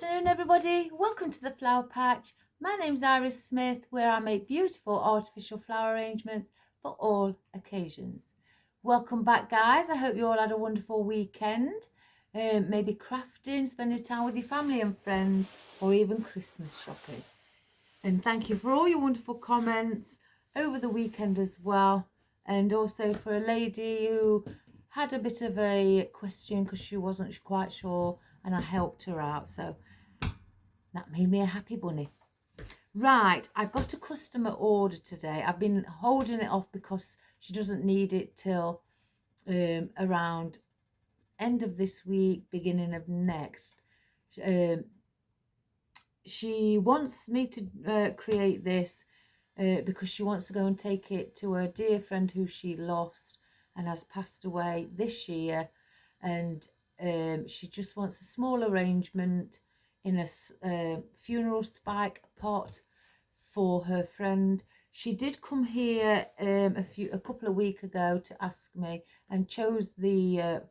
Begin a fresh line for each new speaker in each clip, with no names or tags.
afternoon, everybody. Welcome to the Flower Patch. My name's Iris Smith, where I make beautiful artificial flower arrangements for all occasions. Welcome back, guys. I hope you all had a wonderful weekend. Maybe crafting, spending time with your family and friends, or even Christmas shopping. And thank you for all your wonderful comments over the weekend as well. And also for a lady who had a bit of a question because she wasn't quite sure, and I helped her out. So that made me a happy bunny. Right, I've got a customer order today. I've been holding it off because she doesn't need it till around end of this week, beginning of next. She wants me to create this because she wants to go and take it to her dear friend who she lost and has passed away this year. And she just wants a small arrangement in a funeral spike pot for her friend. She did come here a couple of weeks ago to ask me, and chose the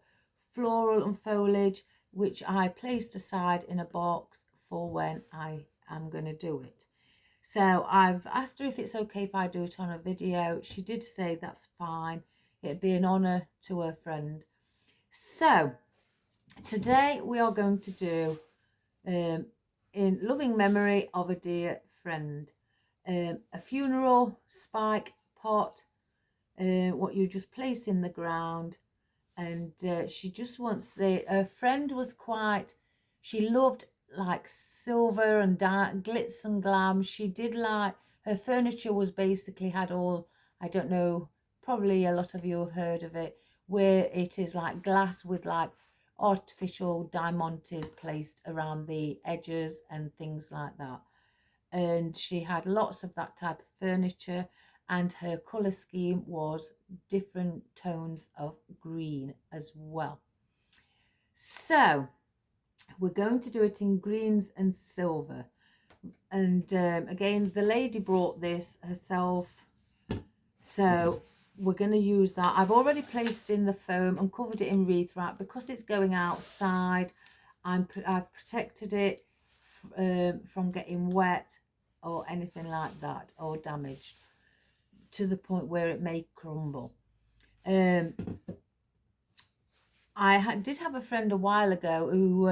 floral and foliage, which I placed aside in a box for when I am going to do it. So I've asked her if it's okay if I do it on a video. She did say that's fine. It'd be an honour to her friend. So today we are going to do in loving memory of a dear friend, a funeral spike pot, what you just place in the ground. And she just wants her friend was she loved like silver and glitz and glam. She did like, her furniture was basically had all, I don't know, probably a lot of you have heard of it, where it is like glass with like artificial diamantes placed around the edges and things like that. And she had lots of that type of furniture, and her colour scheme was different tones of green as well. So we're going to do it in greens and silver. And again, the lady brought this herself, so we're going to use that. I've already placed in the foam and covered it in wreath wrap because it's going outside. I've protected it from getting wet or anything like that, or damaged to the point where it may crumble. I did have a friend a while ago who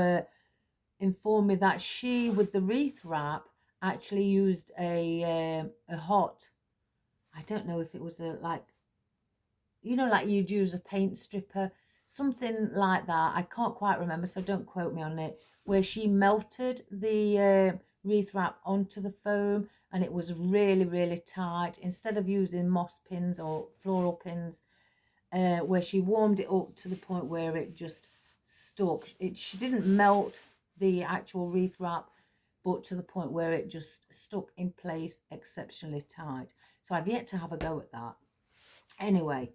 informed me that she, with the wreath wrap, actually used a hot, I don't know if it was like you'd use a paint stripper, something like that. I can't quite remember, so don't quote me on it, where she melted the wreath wrap onto the foam, and it was really, really tight, instead of using moss pins or floral pins, where she warmed it up to the point where it just stuck. She didn't melt the actual wreath wrap, but to the point where it just stuck in place exceptionally tight. So I've yet to have a go at that. Anyway,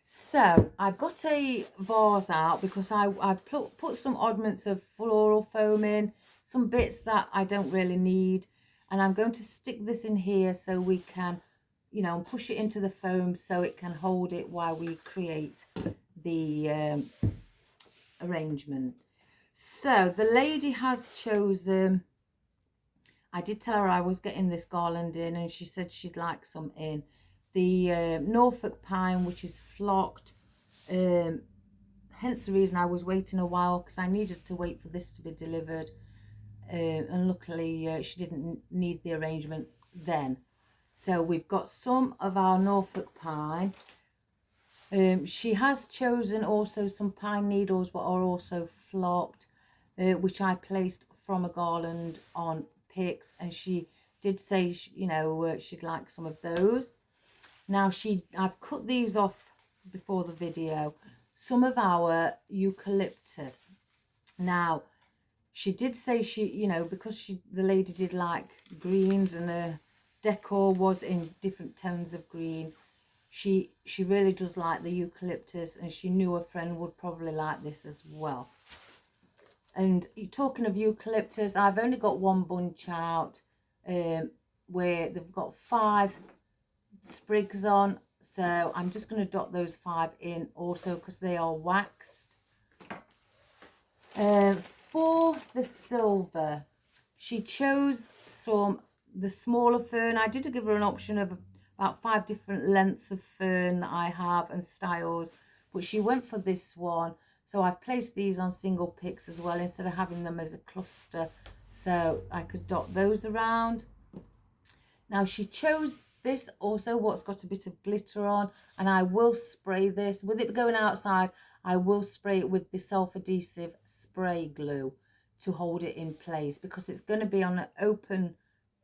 so I've got a vase out because I've put some oddments of floral foam in, some bits that I don't really need, and I'm going to stick this in here so we can, push it into the foam so it can hold it while we create the arrangement. So the lady has chosen, I did tell her I was getting this garland in, and she said she'd like some in the Norfolk pine, which is flocked, hence the reason I was waiting a while, because I needed to wait for this to be delivered, and luckily she didn't need the arrangement then. So we've got some of our Norfolk pine. She has chosen also some pine needles, but are also flocked, which I placed from a garland on picks, and she did say she'd like some of those. Now I've cut these off before the video, some of our eucalyptus. Now she did say because the lady did like greens, and the decor was in different tones of green, she really does like the eucalyptus, and she knew a friend would probably like this as well. And talking of eucalyptus, I've only got one bunch out where they've got 5 sprigs on, so I'm just going to dot those 5 in also because they are waxed. for the silver, she chose the smaller fern. I did give her an option of about 5 different lengths of fern that I have and styles, but she went for this one. So I've placed these on single picks as well, instead of having them as a cluster, so I could dot those around. Now she chose this also, what's got a bit of glitter on, and I will spray this with it going outside. I will spray it with the self-adhesive spray glue to hold it in place, because it's going to be on an open,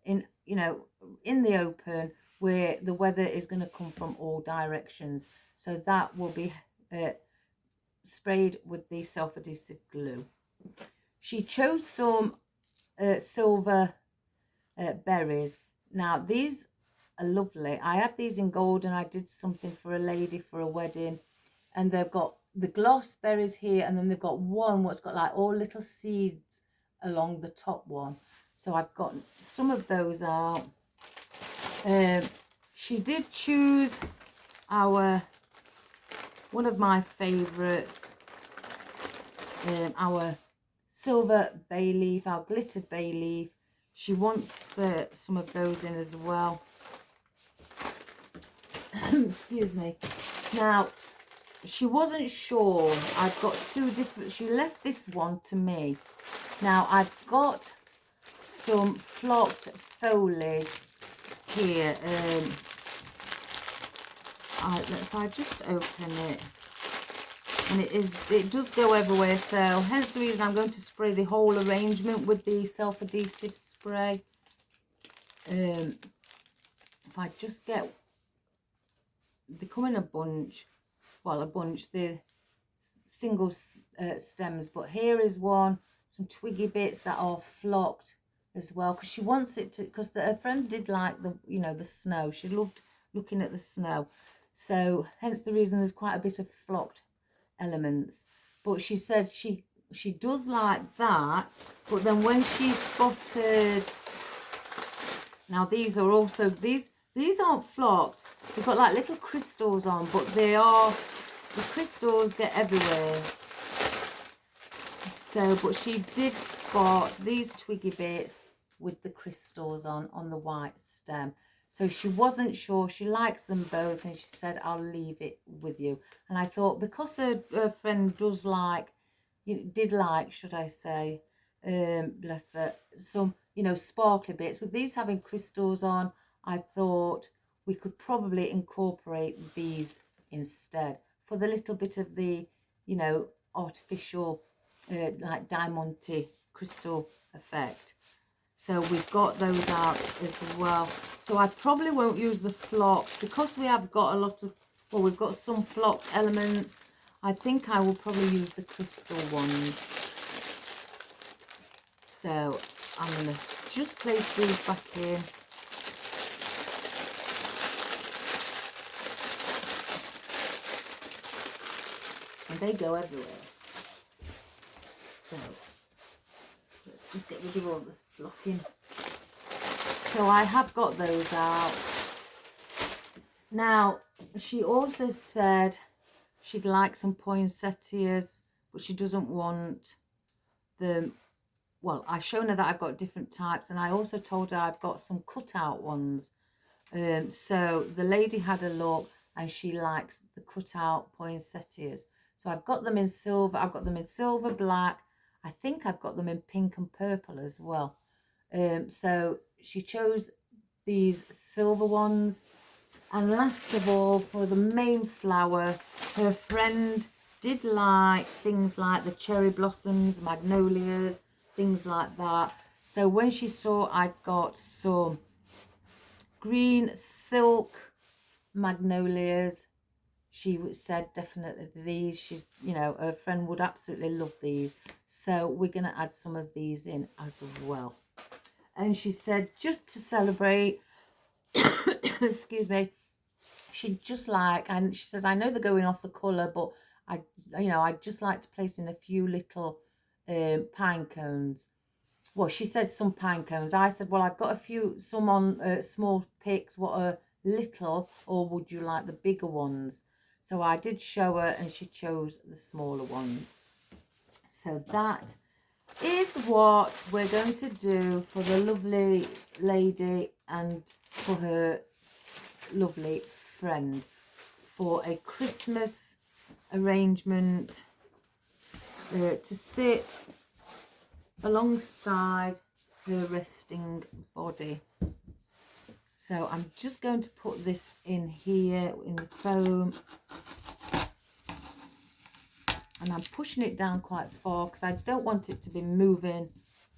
in the open, where the weather is going to come from all directions. So that will be sprayed with the self-adhesive glue. She chose some silver berries. Now these are lovely. I had these in gold, and I did something for a lady for a wedding, and they've got the gloss berries here, and then they've got one what's got like all little seeds along the top one. So I've got some of those out. She did choose one of my favorites, our silver bay leaf, our glittered bay leaf. She wants some of those in as well. Excuse me. Now, she wasn't sure. I've got 2 different, she left this one to me. Now, I've got some flocked foliage here. If I just open it, and it does go everywhere, so hence the reason I'm going to spray the whole arrangement with the self-adhesive spray. If I just get, they come in a bunch, the single stems, but here is one, some twiggy bits that are flocked as well, because she wants it to, because her friend did like the snow. She loved looking at the snow, so hence the reason there's quite a bit of flocked elements. But she said she does like that, but then when she spotted, now these are also, these aren't flocked, they've got like little crystals on, but the crystals get everywhere. So, but she did spot these twiggy bits with the crystals on the white stem. So she wasn't sure. She likes them both, and she said, I'll leave it with you. And I thought, because her friend did like, should I say, bless her, some, sparkly bits. With these having crystals on, I thought we could probably incorporate these instead for the little bit of the, artificial, like diamante crystal effect. So we've got those out as well. So I probably won't use the flocks, because we have got we've got some flocked elements. I think I will probably use the crystal ones. So I'm going to just place these back in. And they go everywhere. So let's just get rid of all the flocking. So I have got those out. Now, she also said she'd like some poinsettias, but she doesn't want them. Well, I've shown her that I've got different types, and I also told her I've got some cutout ones. So the lady had a look, and she likes the cutout poinsettias. So I've got them in silver. I've got them in silver, black. I think I've got them in pink and purple as well. So she chose these silver ones. And last of all, for the main flower, her friend did like things like the cherry blossoms, magnolias, things like that. So when she saw I'd got some green silk magnolias, she said definitely these. She's, her friend would absolutely love these. So we're going to add some of these in as well. And she said, just to celebrate, excuse me, she'd just like, and she says, I know they're going off the colour, but I'd just like to place in a few little pine cones. Well, she said some pine cones. I said, well, I've got some on small picks. What are little, or would you like the bigger ones? So I did show her, and she chose the smaller ones. So that is what we're going to do for the lovely lady and for her lovely friend for a Christmas arrangement to sit alongside her resting body. So I'm just going to put this in here in the foam, and I'm pushing it down quite far because I don't want it to be moving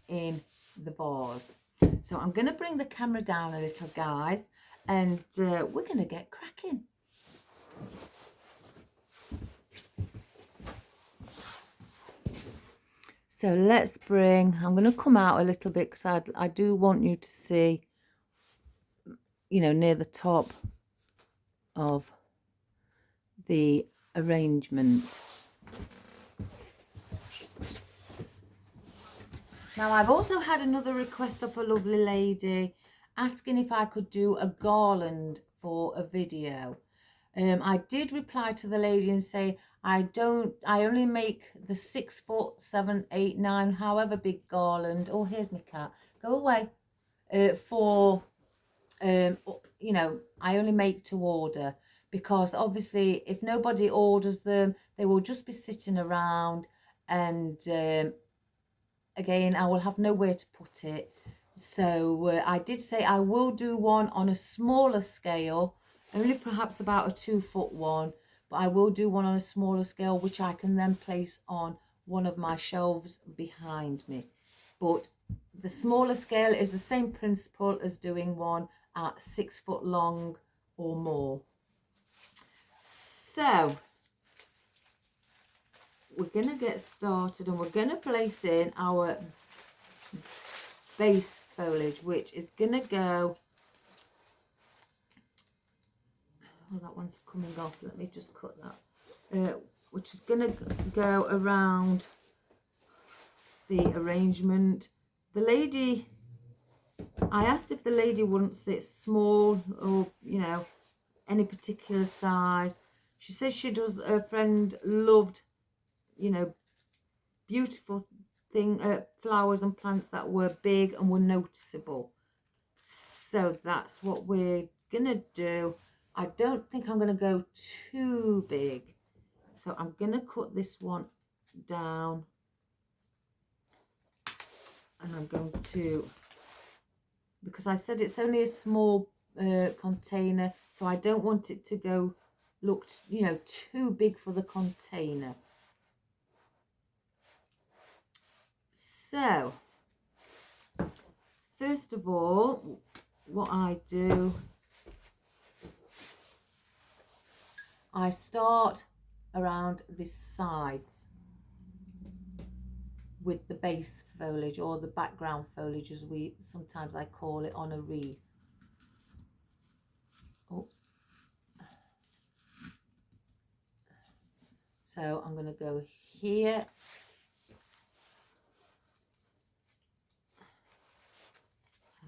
in the vase. So I'm going to bring the camera down a little, guys, and we're going to get cracking. So let's bring, I'm going to come out a little bit because I do want you to see, you know, near the top of the arrangement. Now, I've also had another request of a lovely lady asking if I could do a garland for a video. I did reply to the lady and say, I only make the 6 foot, 7, 8, 9, however big garland. Oh, here's my cat. Go away. You know, I only make to order, because obviously if nobody orders them, they will just be sitting around, and again, I will have nowhere to put it. So I did say I will do one on a smaller scale, only perhaps about a 2 foot one, but I will do one on a smaller scale, which I can then place on one of my shelves behind me. But the smaller scale is the same principle as doing one at 6 foot long or more. So we're going to get started, and we're going to place in our base foliage, which is going to go, oh, that one's coming off, let me just cut that, which is going to go around the arrangement. The lady, I asked if the lady wouldn't sit small or, you know, any particular size. She says she does, her friend loved, you know, beautiful flowers and plants that were big and were noticeable. So that's what we're gonna do. I don't think I'm gonna go too big, so I'm gonna cut this one down, and I'm going to, because I said it's only a small container, so I don't want it to go look, you know, too big for the container. So first of all, what I do, I start around the sides with the base foliage, or the background foliage as we sometimes I call it, on a wreath. Oops. So I'm going to go here,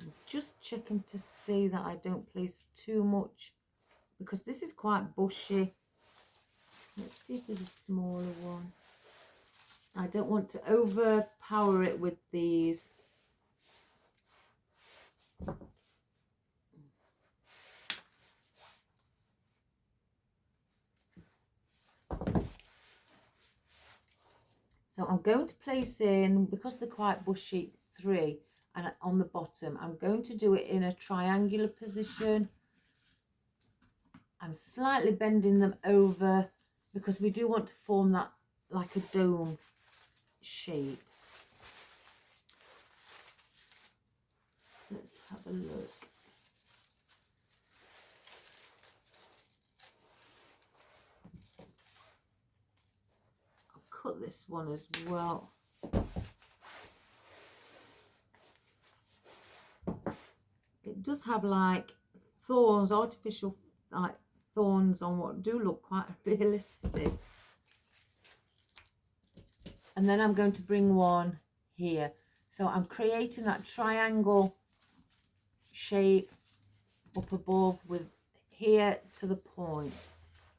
I'm just checking to see that I don't place too much, because this is quite bushy. Let's see if there's a smaller one. I don't want to overpower it with these. So I'm going to place in, because they're quite bushy, 3, and on the bottom I'm going to do it in a triangular position. I'm slightly bending them over because we do want to form that like a dome shape. Let's have a look. I'll cut this one as well. It does have like thorns, artificial like thorns on what do look quite realistic. And then I'm going to bring one here. So I'm creating that triangle shape up above with here to the point.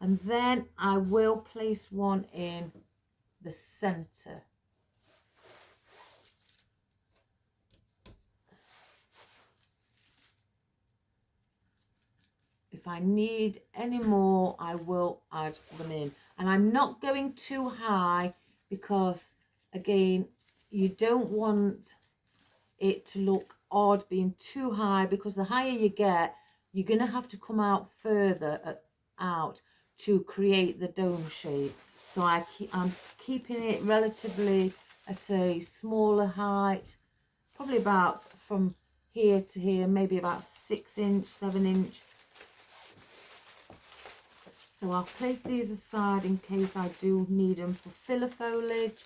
And then I will place one in the center. if I need any more, I will add them in. And I'm not going too high because, again, you don't want it to look odd being too high, because the higher you get, you're going to have to come out further out to create the dome shape. So I'm keeping it relatively at a smaller height, probably about from here to here, maybe about 6 inch, 7 inch. So I'll place these aside in case I do need them for filler foliage.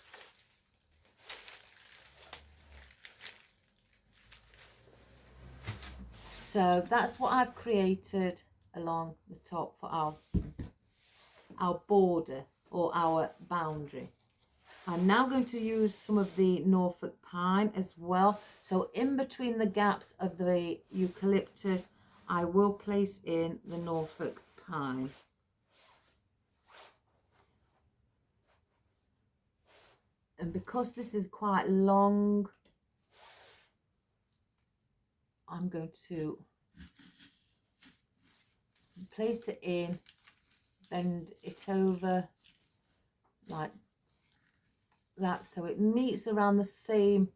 So that's what I've created along the top for our border or our boundary. I'm now going to use some of the Norfolk pine as well. So in between the gaps of the eucalyptus, I will place in the Norfolk pine. And because this is quite long, I'm going to place it in, bend it over like that, so it meets around the same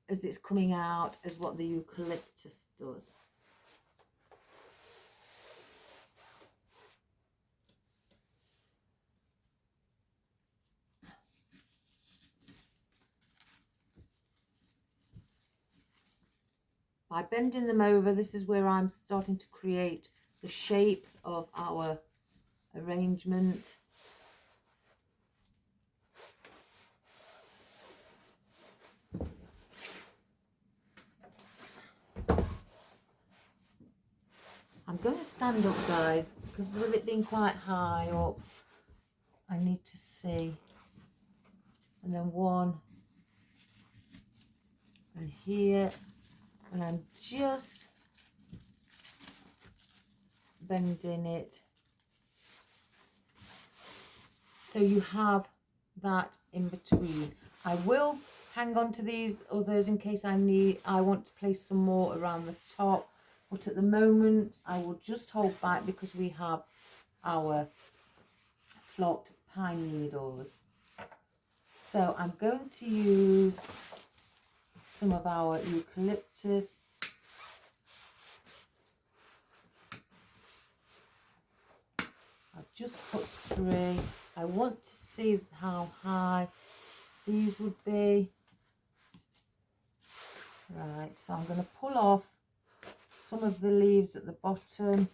as it's coming out as what the eucalyptus does. By bending them over, this is where I'm starting to create the shape of our arrangement. I'm going to stand up, guys, because with it being quite high up, I need to see. And then one, and here, and I'm just bending it so you have that in between. I will hang on to these others in case I want to place some more around the top, but at the moment I will just hold back because we have our flocked pine needles. So I'm going to use some of our eucalyptus. I've just put 3. I want to see how high these would be. Right, so I'm going to pull off some of the leaves at the bottom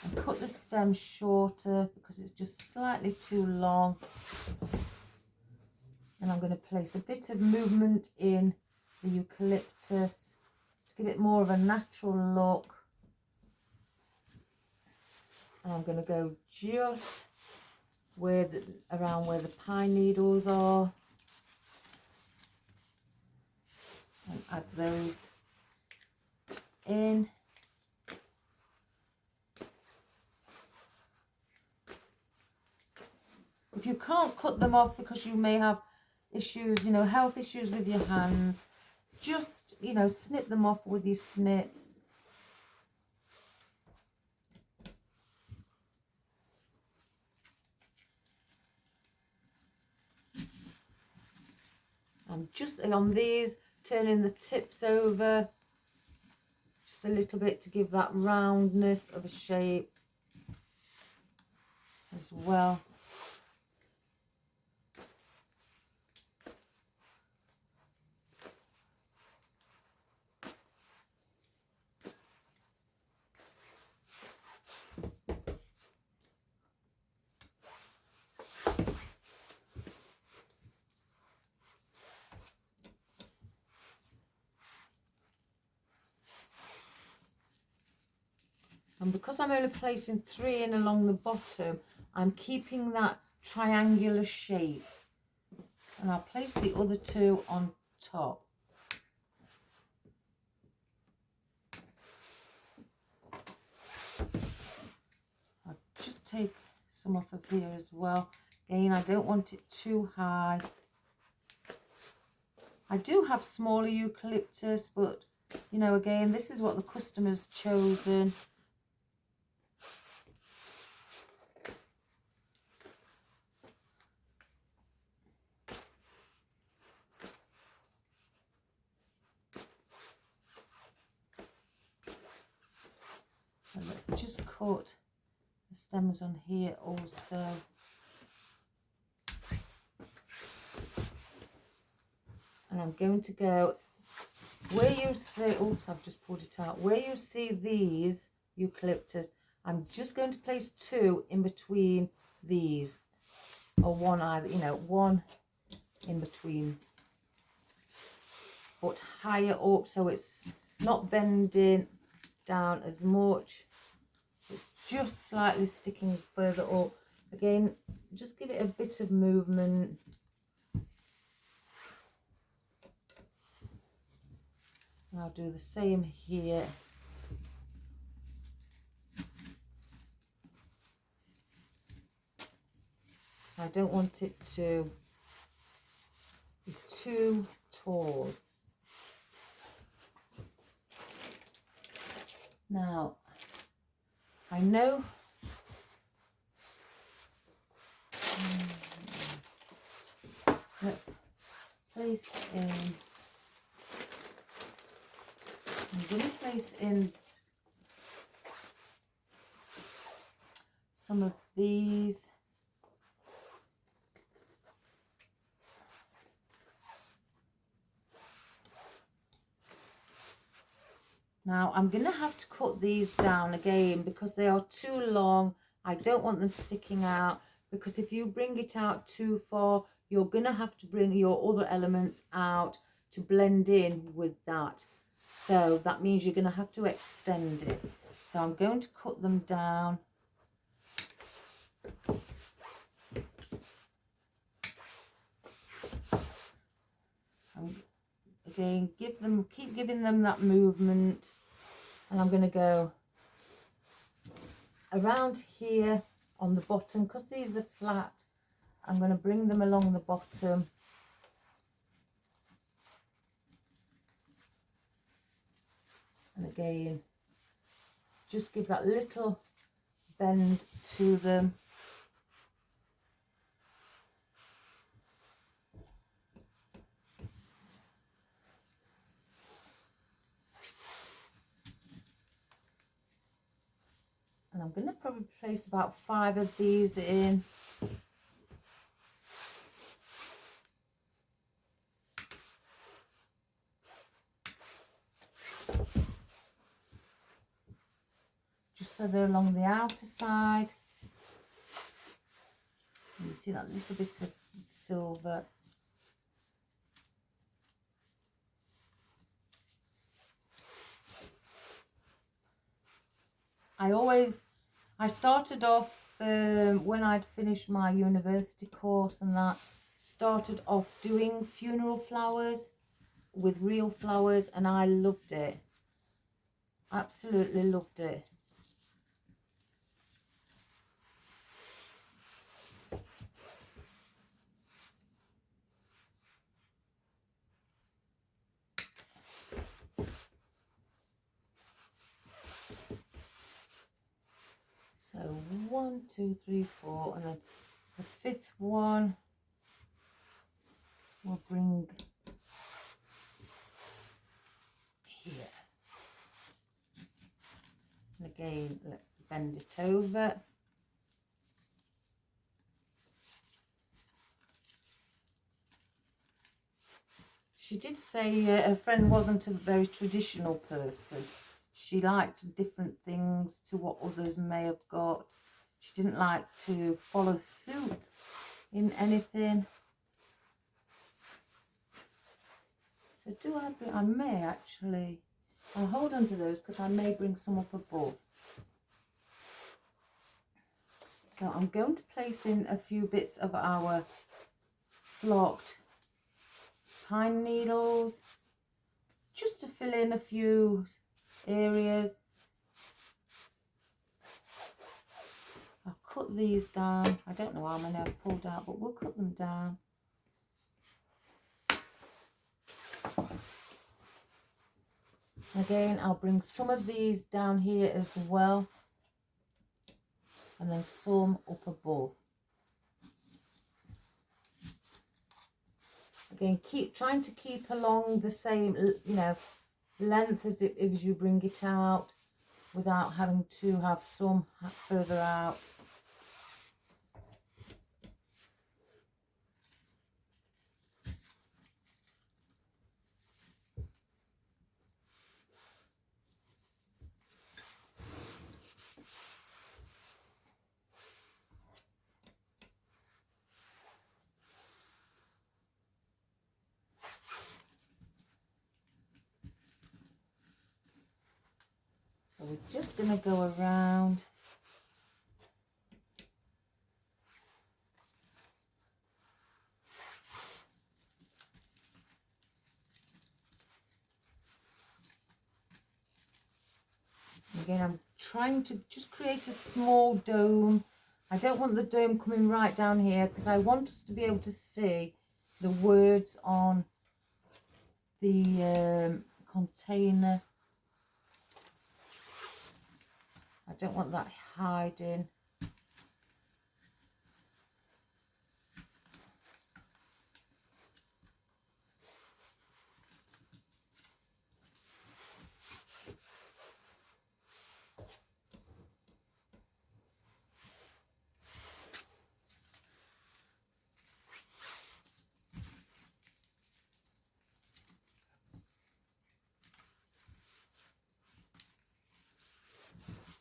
and cut the stem shorter because it's just slightly too long. And I'm going to place a bit of movement in the eucalyptus to give it more of a natural look. And I'm going to go just around where the pine needles are and add those in. If you can't cut them off because you may have issues, health issues with your hands, just, snip them off with your snips. I'm just on these, turning the tips over just a little bit to give that roundness of a shape as well. And because I'm only placing 3 in along the bottom, I'm keeping that triangular shape. And I'll place the other 2 on top. I'll just take some off of here as well. Again, I don't want it too high. I do have smaller eucalyptus, but You know, again, this is what the customer's chosen. So let's just cut the stems on here also. And I'm going to go where you see, oops, I've just pulled it out. Where you see these eucalyptus, I'm just going to place 2 in between these, or one either, you know, one in between, but higher up, so it's not bending down as much. It's just slightly sticking further up. Again, just give it a bit of movement. And I'll do the same here. So I don't want it to be too tall. Now, I know let's place in, I'm going to place in some of these. Now I'm going to have to cut these down again because they are too long. I don't want them sticking out, because if you bring it out too far, you're going to have to bring your other elements out to blend in with that. So that means you're going to have to extend it. So I'm going to cut them down. Again, keep giving them that movement. And I'm going to go around here on the bottom, because these are flat. I'm going to bring them along the bottom. And again, just give that little bend to them. And I'm going to probably place about 5 of these in. Just so they're along the outer side. And you see that little bit of silver. I started off when I'd finished my university course and that, started off doing funeral flowers with real flowers, and I loved it. Absolutely loved it. So 1, 2, 3, 4, and then the 5th one we'll bring here. And again, let's bend it over. She did say her friend wasn't a very traditional person. She liked different things to what others may have got. She didn't like to follow suit in anything. So I may actually, I'll hold on to those because I may bring some up above. So I'm going to place in a few bits of our flocked pine needles, just to fill in a few areas. I'll cut these down. I don't know how many I've pulled out, but we'll cut them down. Again, I'll bring some of these down here as well, and then some up above. Again, trying to keep along the same, you know, length as you bring it out, without having to have some further out. So we're just going to go around. Again, I'm trying to just create a small dome. I don't want the dome coming right down here because I want us to be able to see the words on the container. I don't want that hiding.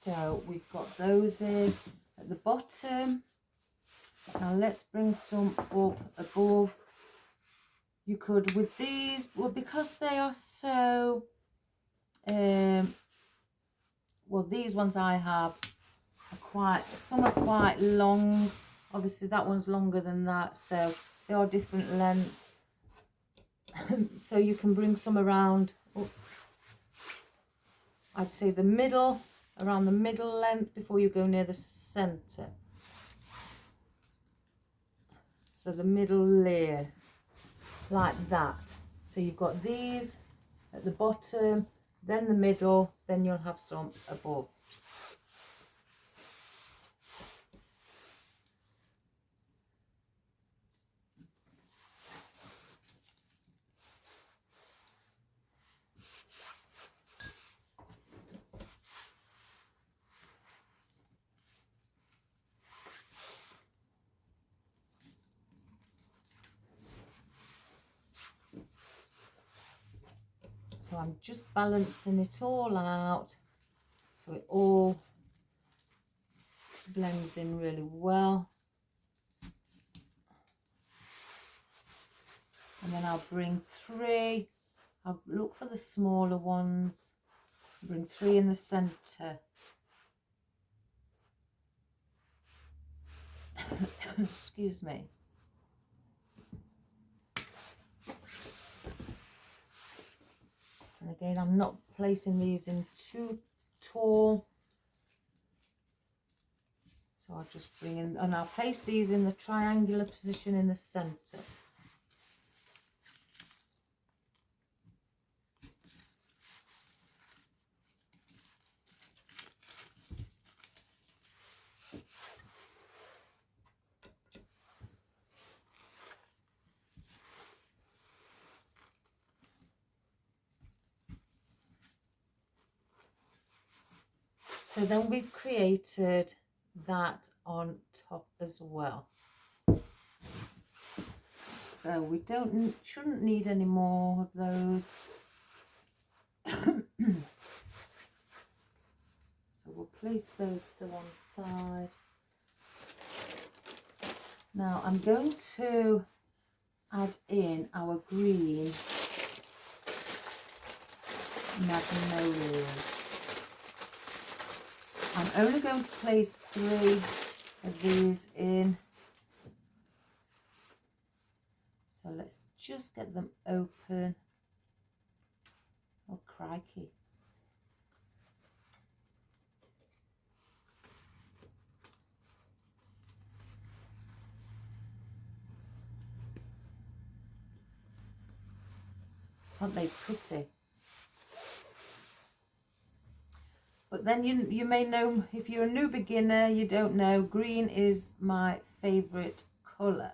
So we've got those in at the bottom. Now let's bring some up above. You could, with these, well, because they are so, well, these ones I have are some are quite long. Obviously that one's longer than that, so they are different lengths. So you can bring some around, oops, I'd say the middle, around the middle length before you go near the centre. So the middle layer, like that. So you've got these at the bottom, then the middle, then you'll have some above. So I'm just balancing it all out so it all blends in really well. And then I'll bring 3, I'll look for the smaller ones, bring 3 in the centre. Excuse me. And again, I'm not placing these in too tall. So I'll just bring in, and I'll place these in the triangular position in the centre. So then we've created that on top as well. So we shouldn't need any more of those. So we'll place those to one side. Now I'm going to add in our green magnolias. I'm only going to place 3 of these in. So let's just get them open. Oh, crikey. Aren't they pretty? But then you may know, if you're a new beginner, you don't know, green is my favourite colour.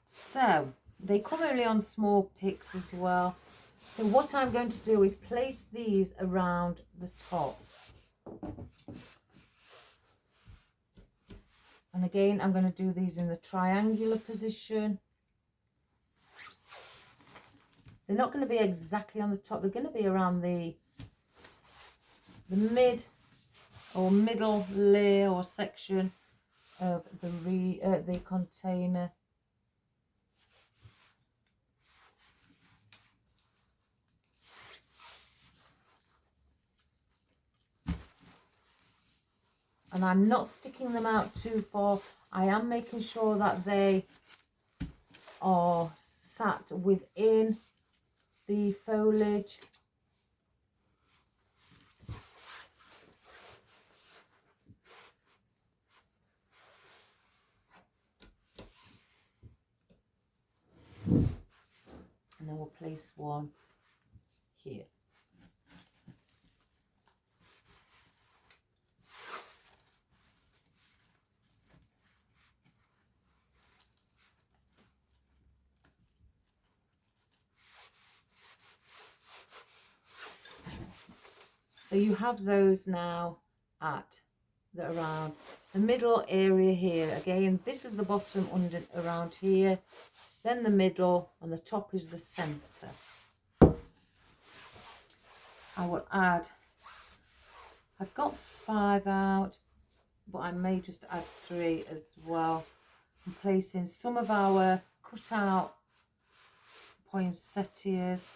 So they come only on small picks as well. So what I'm going to do is place these around the top. And again, I'm going to do these in the triangular position. They're not going to be exactly on the top. They're going to be around the mid or middle layer or section of the container. And I'm not sticking them out too far. I am making sure that they are sat within the foliage. And then we'll place one here. So you have those now at around the middle area here. Again, this is the bottom under around here, then the middle, and the top is the center. I will add, I've got 5 out, but I may just add 3 as well. I'm placing some of our cut out poinsettias.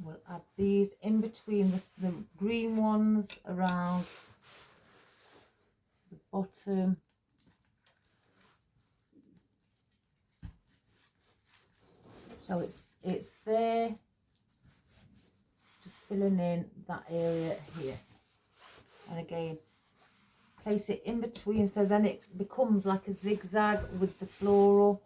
We'll add these in between the green ones around the bottom. So it's there, just filling in that area here. And again, place it in between, so then it becomes like a zigzag with the floral.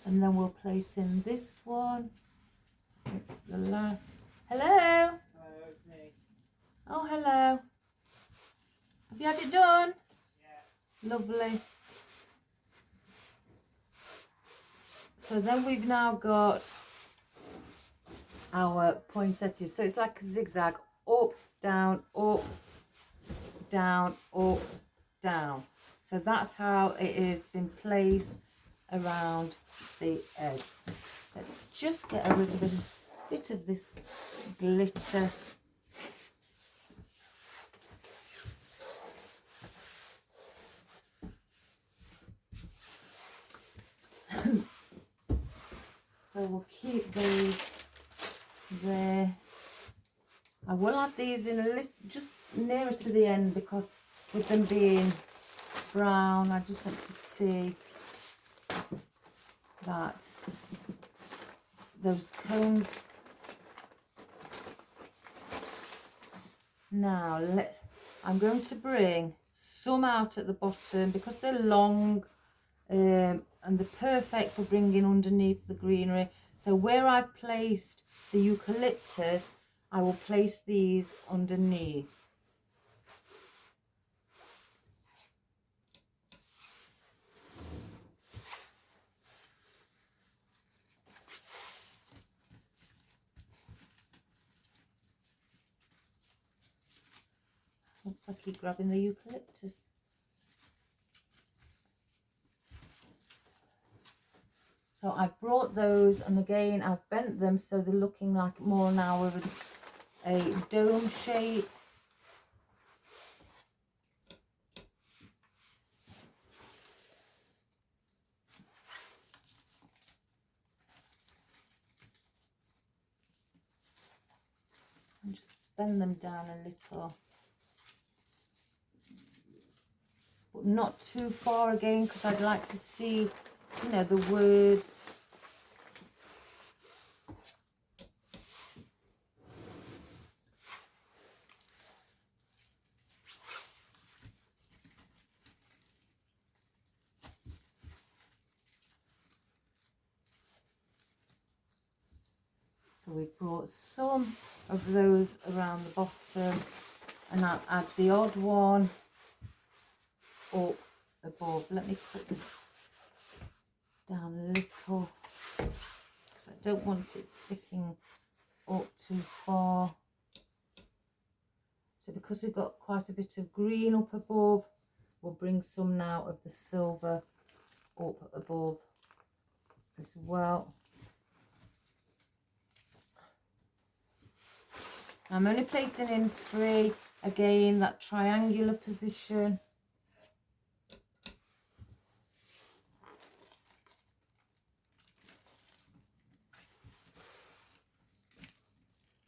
And then we'll place in this one, the last. Hello?
Hello, it's me.
Oh, hello. Have you had it done?
Yeah.
Lovely. So then we've now got our poinsettias. So it's like a zigzag, up, down, up, down. So that's how it has been placed around the edge. Let's just get rid of a bit of this glitter. So we'll keep those there. I will add these in a little, just nearer to the end, because with them being brown, I just want to see that those cones. Now I'm going to bring some out at the bottom because they're long, and they're perfect for bringing underneath the greenery. So where I've placed the eucalyptus, I will place these underneath. Oops, I keep grabbing the eucalyptus. So I've brought those, and again I've bent them so they're looking like more now of a dome shape. And just bend them down a little, but not too far again, because I'd like to see, you know, the words. So we've brought some of those around the bottom, and I'll add the odd one up above. Let me put this down a little, because I don't want it sticking up too far. So because we've got quite a bit of green up above, we'll bring some now of the silver up above as well. I'm only placing in 3, again, that triangular position.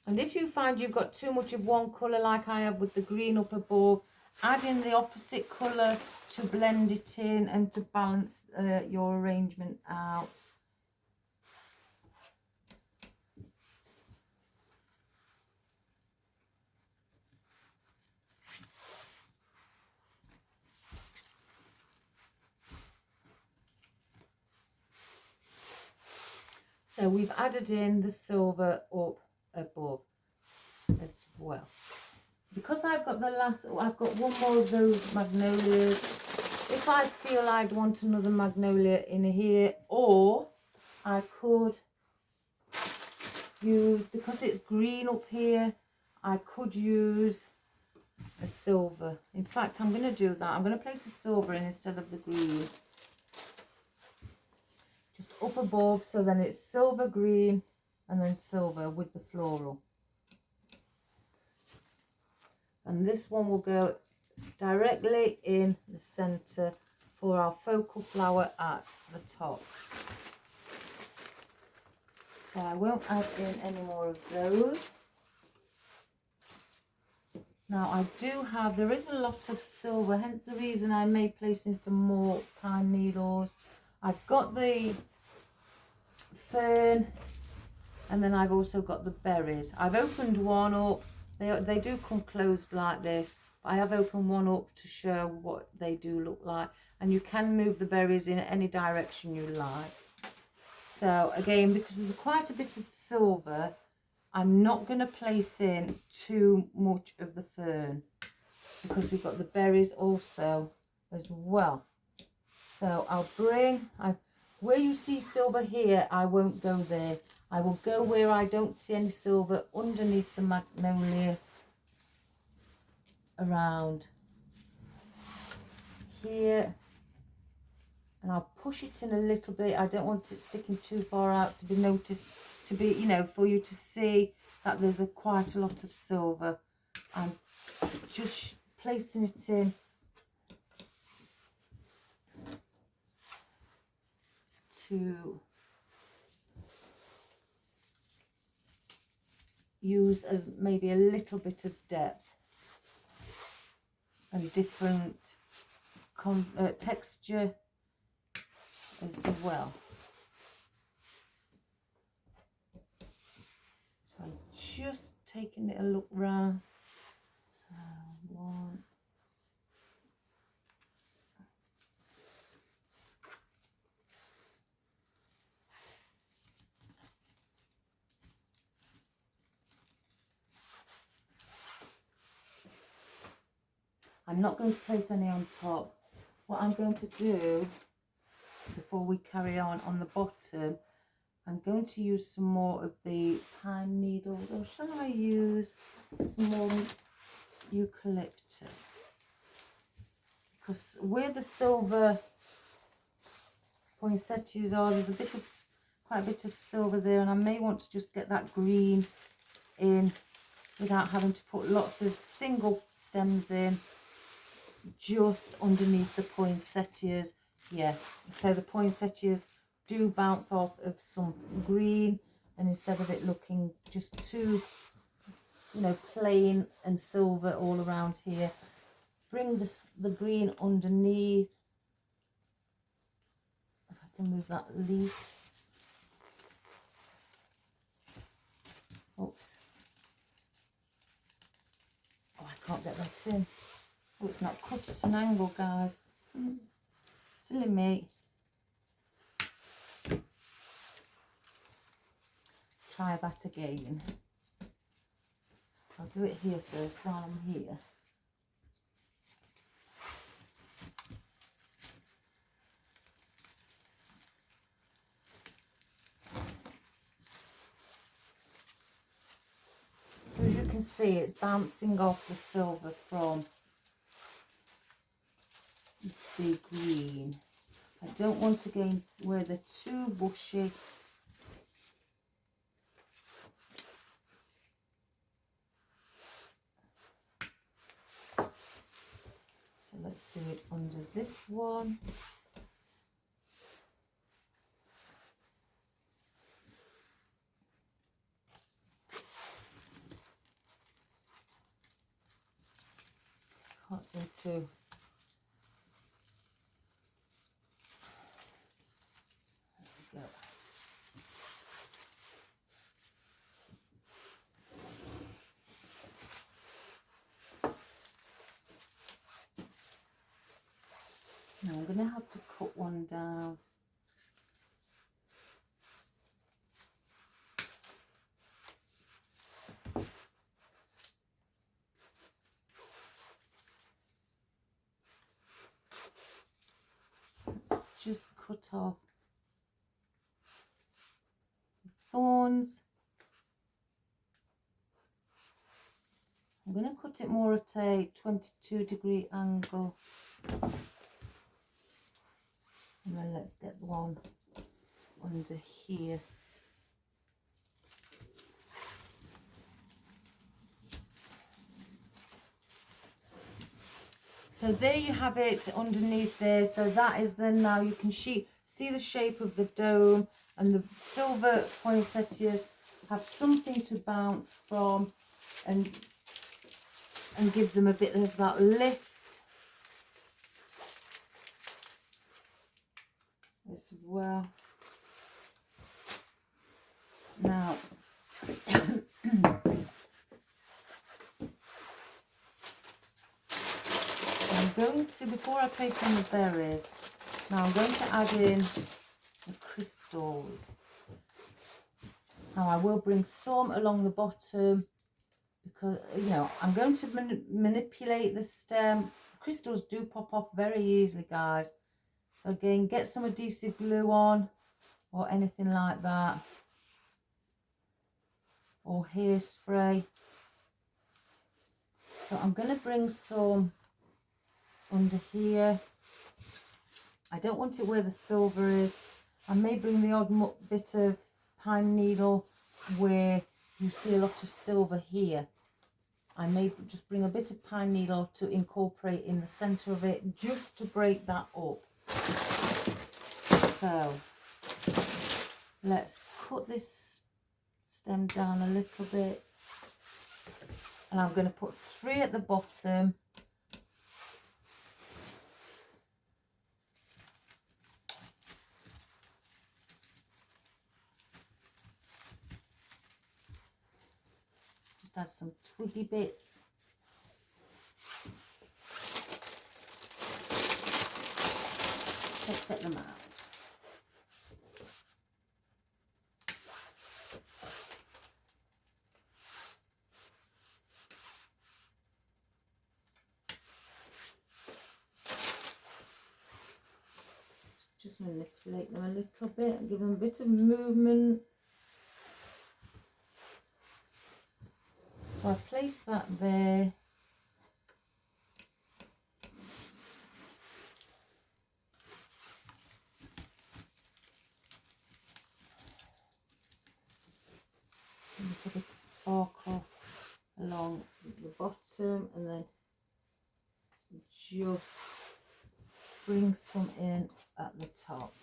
And if you find you've got too much of one colour, like I have with the green up above, add in the opposite colour to blend it in and to balance your arrangement out. So we've added in the silver up above as well. Because I've got I've got one more of those magnolias. If I feel I'd want another magnolia in here, or I could use, because it's green up here, I could use a silver. In fact, I'm going to do that. I'm going to place a silver in instead of the green. Just up above, so then it's silver, green, and then silver with the floral. And this one will go directly in the centre for our focal flower at the top. So I won't add in any more of those. Now I do have, there is a lot of silver, hence the reason I may place in some more pine needles. I've got the fern, and then I've also got the berries. I've opened one up. They do come closed like this, but I have opened one up to show what they do look like. And you can move the berries in any direction you like. So again, because there's quite a bit of silver, I'm not going to place in too much of the fern, because we've got the berries also as well. So I'll bring, where you see silver here, I won't go there. I will go where I don't see any silver underneath the magnolia, around here. And I'll push it in a little bit. I don't want it sticking too far out to be noticed, to be, you know, for you to see that there's quite a lot of silver. I'm just placing it in to use as maybe a little bit of depth and different texture as well. So I'm just taking it a look round. One. I'm not going to place any on top. What I'm going to do, before we carry on the bottom, I'm going to use some more of the pine needles, or shall I use some more eucalyptus? Because where the silver poinsettias are, there's a bit of quite a bit of silver there, and I may want to just get that green in without having to put lots of single stems in, just underneath the poinsettias. Yeah, so the poinsettias do bounce off of some green, and instead of it looking just too, you know, plain and silver all around here, bring the green underneath. If I can move that leaf. Oops. Oh, I can't get that in. Oh, it's not cut at an angle, guys. Silly me. Try that again. I'll do it here first while I'm here. So as you can see, it's bouncing off the silver from the green. I don't want to go where they're too bushy. So let's do it under this one. Can't seem to. There we go. Now I'm going to have to cut one down. Let's just cut off the thorns. I'm going to cut it more at a 22-degree angle. And then let's get one under here. So there you have it underneath there. So that is then, now you can see the shape of the dome, and the silver poinsettias have something to bounce from and give them a bit of that lift as well. Now I'm going to, before I place in the berries, now I'm going to add in the crystals. Now I will bring some along the bottom because, you know, I'm going to manipulate the stem. Crystals do pop off very easily, guys. So again, get some adhesive glue on or anything like that, or hairspray. So I'm going to bring some under here. I don't want it where the silver is. I may bring the odd bit of pine needle where you see a lot of silver here. I may just bring a bit of pine needle to incorporate in the center of it, just to break that up. So let's cut this stem down a little bit, and I'm going to put 3 at the bottom. Just add some twiggy bits. Let's get them out. Just manipulate them a little bit and give them a bit of movement. So I place that there. a bit of sparkle along the bottom, and then just bring some in at the top.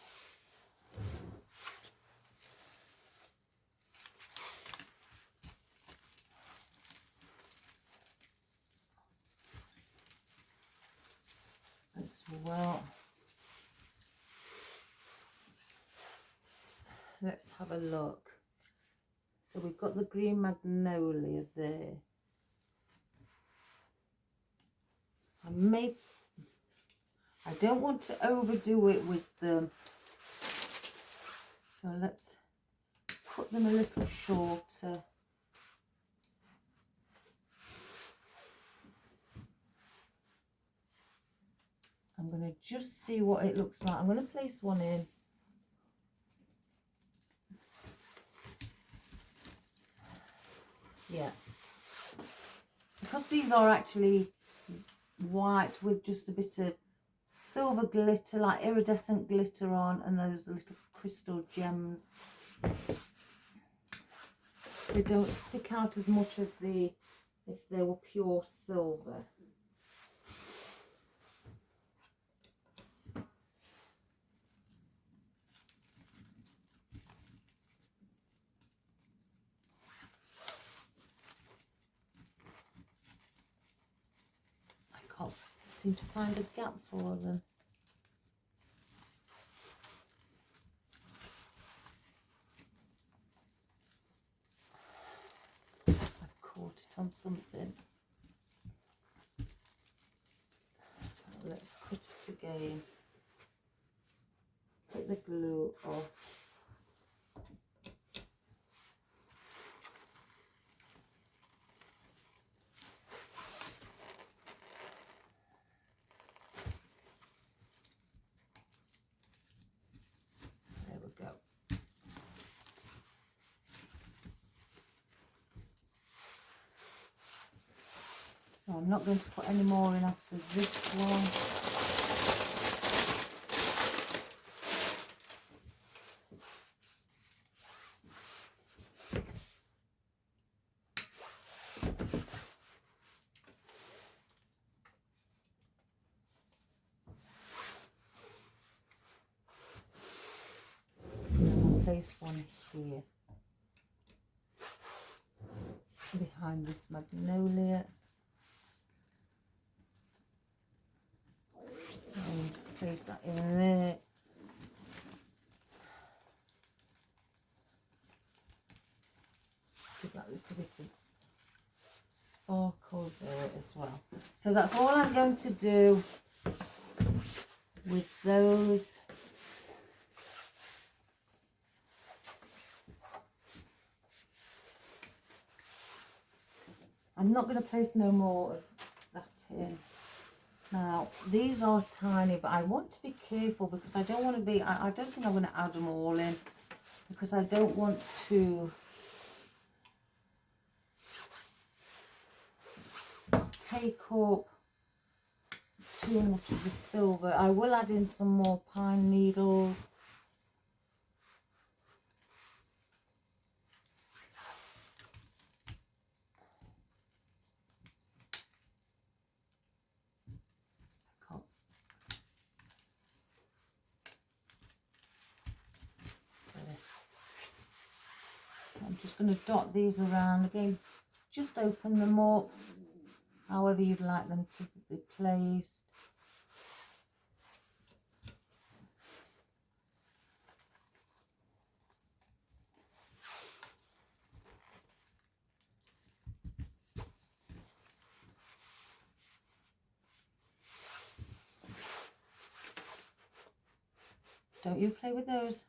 As well. Let's have a look. So we've got the green magnolia there. I don't want to overdo it with them, so let's cut them a little shorter. I'm going to just see what it looks like. I'm going to place one in. Yeah. Because these are actually white with just a bit of silver glitter, like iridescent glitter on, and those little crystal gems. They don't stick out as much as if they were pure silver. I can't seem to find a gap for them. I've caught it on something. Let's cut it again. Take the glue off. There we go. So I'm not going to put any more in after this one. Place one here behind this magnolia, and place that in there. Give that little bit of sparkle there as well. So that's all I'm going to do with those. I'm not going to place no more of that in. Now, these are tiny, but I want to be careful because I don't want to be, I don't think I'm going to add them all in because I don't want to take up too much of the silver. I will add in some more pine needles. I'm just going to dot these around again, just open them up however you'd like them to be placed. Don't you play with those.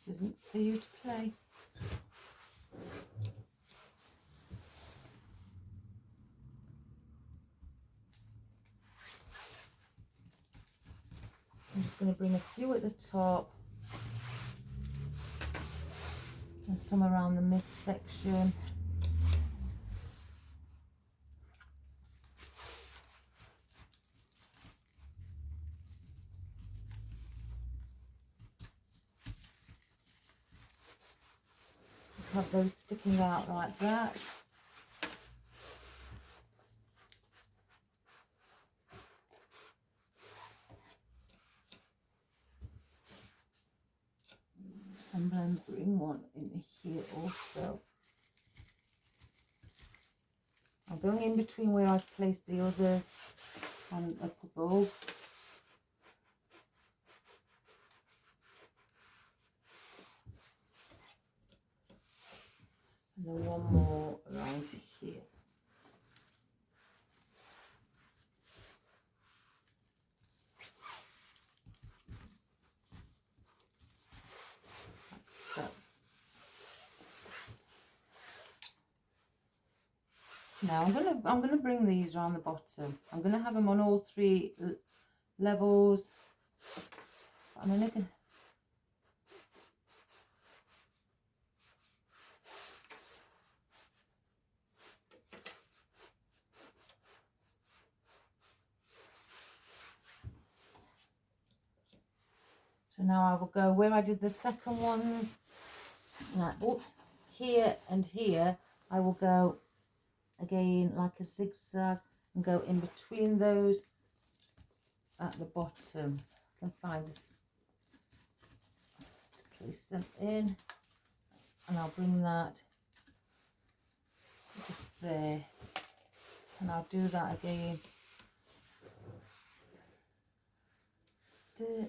This isn't for you to play. I'm just going to bring a few at the top and some around the midsection. have those sticking out like that. And then bring one in here also. I'm going in between where I've placed the others and up above. And then one more around here. Like so. Now I'm gonna bring these around the bottom. I'm gonna have them on all three levels. I'm gonna. So now I will go where I did the second ones. Like, oops, here and here. I will go again like a zigzag and go in between those at the bottom. I can find this to place them in, and I'll bring that just there, and I'll do that again. There.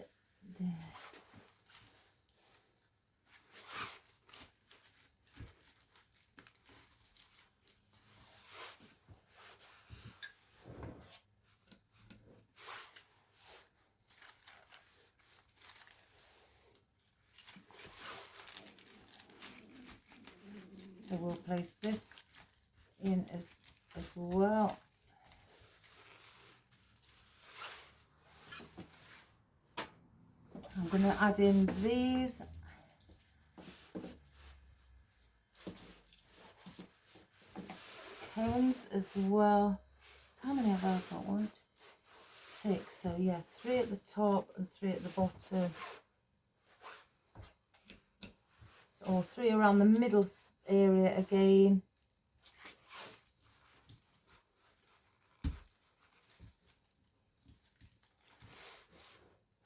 So we'll place this in as well. I'm going to add in these. Cones as well. So how many have I got? 1, 2, 6. So yeah, 3 at the top and 3 at the bottom. So all 3 around the middle area again.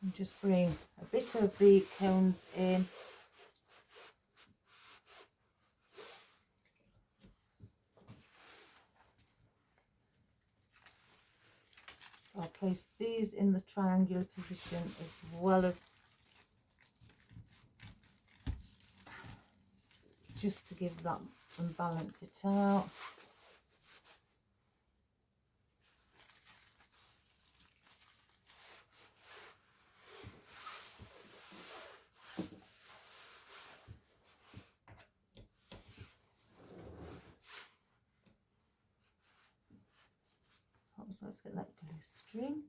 And just bring a bit of the cones in. So I'll place these in the triangular position as well as just to give that and balance it out. So let's get that glue string.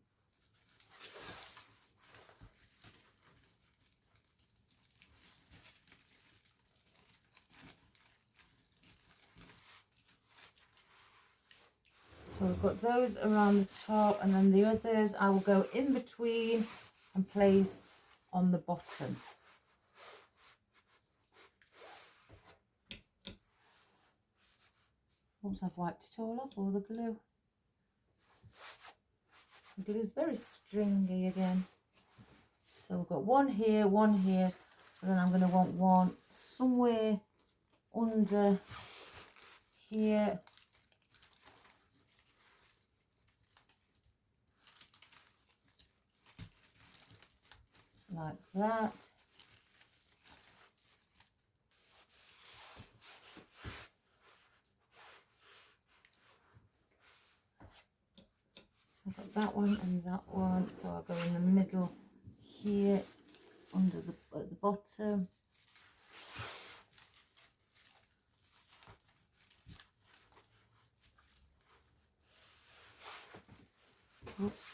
So we've got those around the top, and then the others I will go in between and place on the bottom. Once I've wiped it all off, all the glue. The glue is very stringy again. So we've got one here, so then I'm going to want one somewhere under here. Like that. So I've got that one and that one, so I'll go in the middle here under at the bottom. Oops.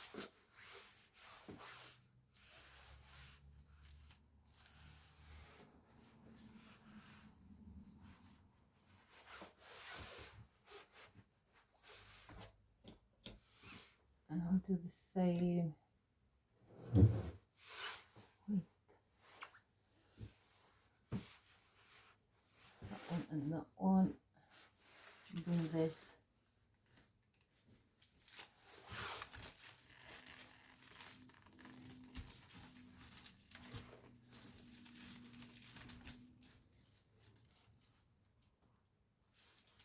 And I'll do the same with that one this.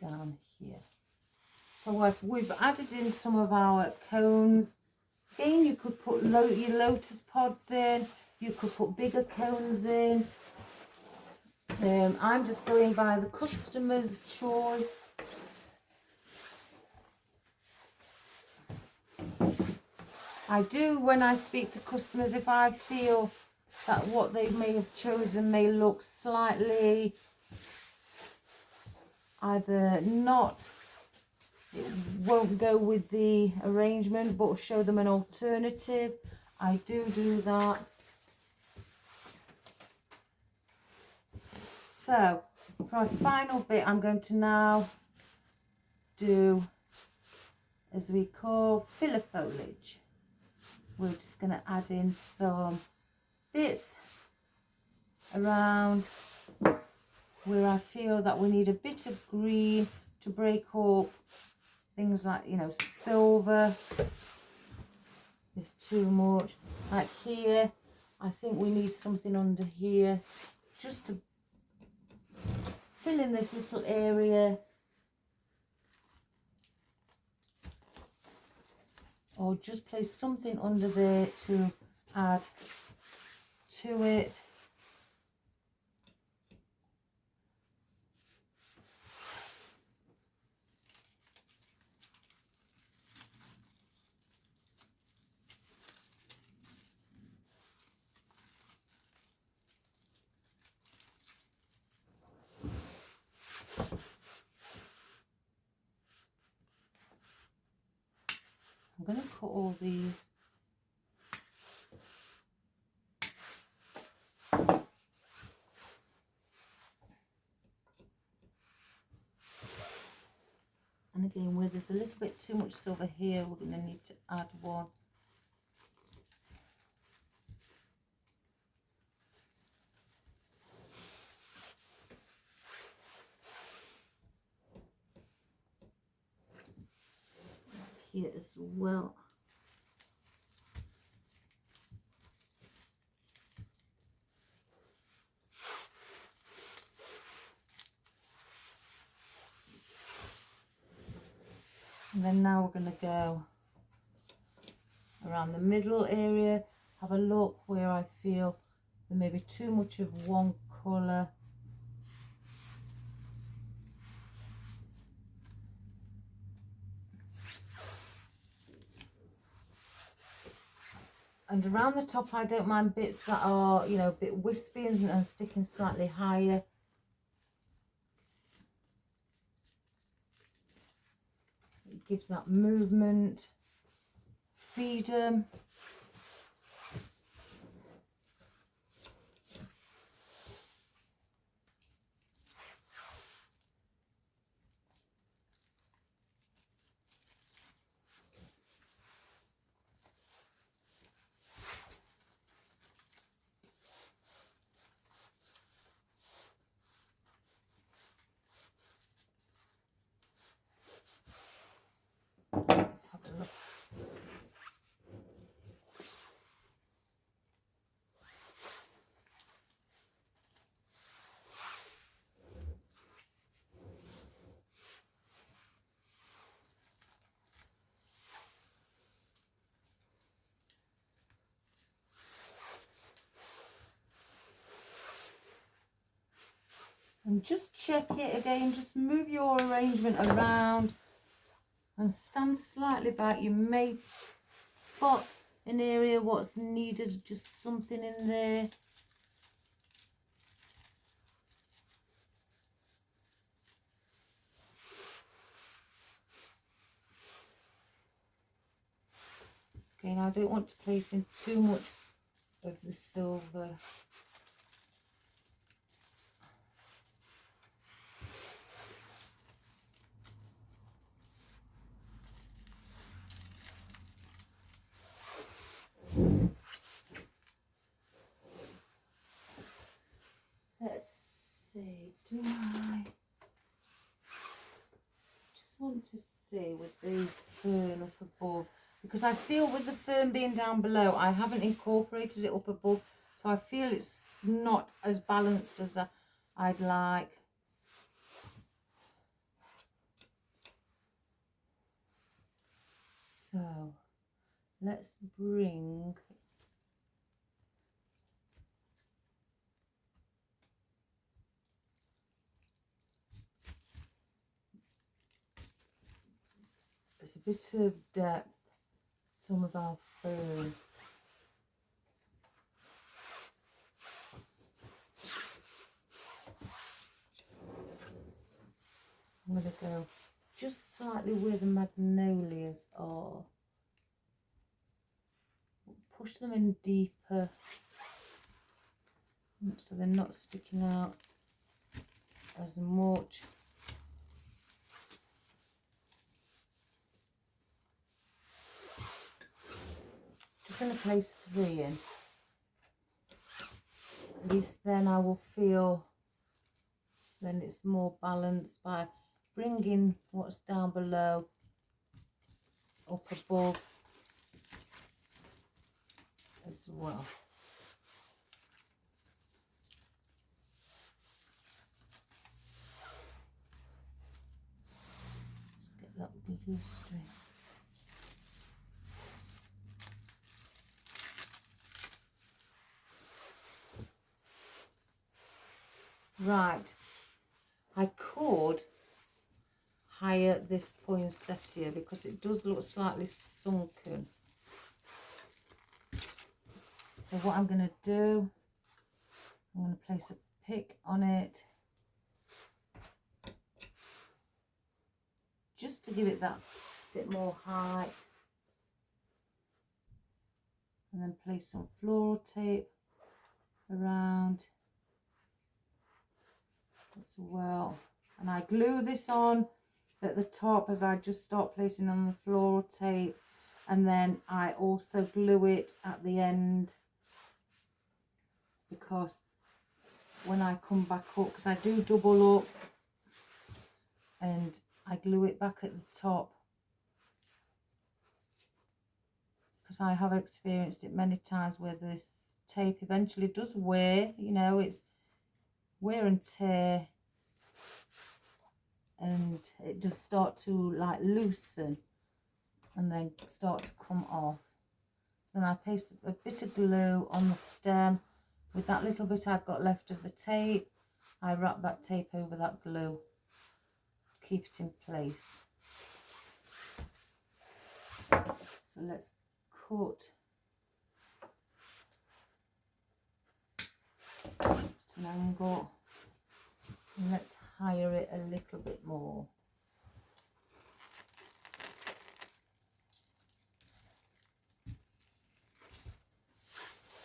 Down here. So we've added in some of our cones. Again, you could put your lotus pods in, you could put bigger cones in. I'm just going by the customer's choice. I do, when I speak to customers, if I feel that what they may have chosen may look slightly either not, it won't go with the arrangement, but show them an alternative, I do that. So for our final bit, I'm going to now do, as we call, filler foliage. We're just going to add in some bits around where I feel that we need a bit of green to break up things like, you know, silver. There's too much. Like here, I think we need something under here just to fill in this little area. Or just place something under there to add to it. I'm going to cut all these. And again, where there's a little bit too much silver here, we're going to need to add one. Here as well. And then now we're going to go around the middle area, have a look where I feel there may be too much of one colour. And around the top, I don't mind bits that are, you know, a bit wispy and sticking slightly higher. It gives that movement, freedom. Let's have a look. And just check it again, just move your arrangement around and stand slightly back. You may spot an area what's needed, just something in there. Okay, now I don't want to place in too much of the silver. Let's see, do I just want want to see with the fern up above, because I feel with the fern being down below, I haven't incorporated it up above, so I feel it's not as balanced as I'd like. So let's bring there's a bit of depth, some of our fern. I'm going to go just slightly where the magnolias are. Push them in deeper so they're not sticking out as much. Just going to place 3 in. At least then I will feel then it's more balanced by bringing what's down below up above as well. Let's get that blue string. Right, I could higher this poinsettia because it does look slightly sunken. So what I'm going to do, I'm going to place a pick on it just to give it that bit more height, and then place some floral tape around as well. And I glue this on at the top as I just start placing on the floral tape, and then I also glue it at the end because when I come back up, because I do double up, and I glue it back at the top because I have experienced it many times where this tape eventually does wear, you know, it's wear and tear, and it does start to like loosen and then start to come off. So then I paste a bit of glue on the stem. With that little bit I've got left of the tape, I wrap that tape over that glue, keep it in place. So let's cut an angle, and let's higher it a little bit more.